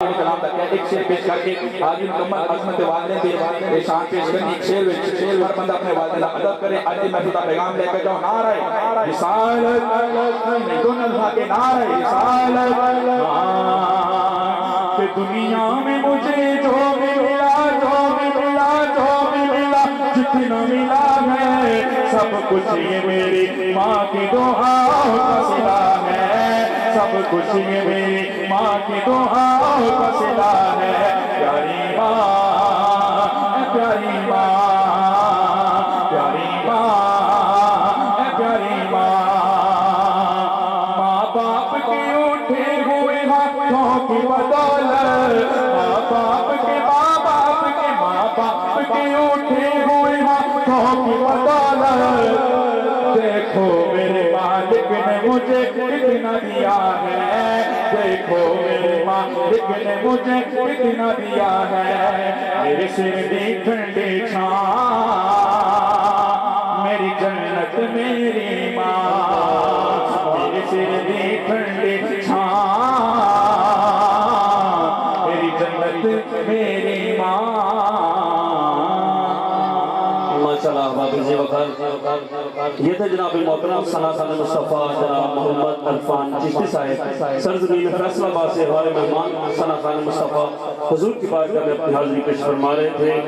کلام تک ایک شعر پیش کر کے آج مکمل عظمت والدین دی شان پیش کرنی ایک شعر وچ ہر بندہ اپنے والدین کا ادب کرے آج دی محفل کا پیغام لے کے جاؤ نعرہ رسالت میں دون اللہ کے نعرہ رسالت کہ دنیا میں مجھے جو بھی ملا جتنا ملا ہے سب کچھ یہ میری ماں کی دعاؤں کا صلہ ہے سب کچھ یہ میری ماں کی دعاؤں کا صلہ ہے پیاری ماں پیاری ماں پیاری ماں پیاری ماں ماں باپ کے اٹھے ہوئے ہاتھوں کی بدولت ماں باپ کے اٹھے ہوئے ہاتھوں کی بدولت دیکھو میرے مالک نے مجھے کتنا دیا ہے دیکھو میرے مالک نے مجھے کتنا دیا ہے میرے سر دی ٹھنڈی چھاں میری جنت میری ماں میرے سر دی ٹھنڈی چھاں میری جنت میری ماں ماشاءاللہ بابی وقار یہ تھے جناب محترم ثنا خان مصطفیٰ جناب محمد عرفان چشتی صاحب سرزمین فیصل آباد سے ہمارے مہمان ثنا خان مصطفیٰ حضور کی بات کرنے اپنی حاضری پیش فرما رہے تھے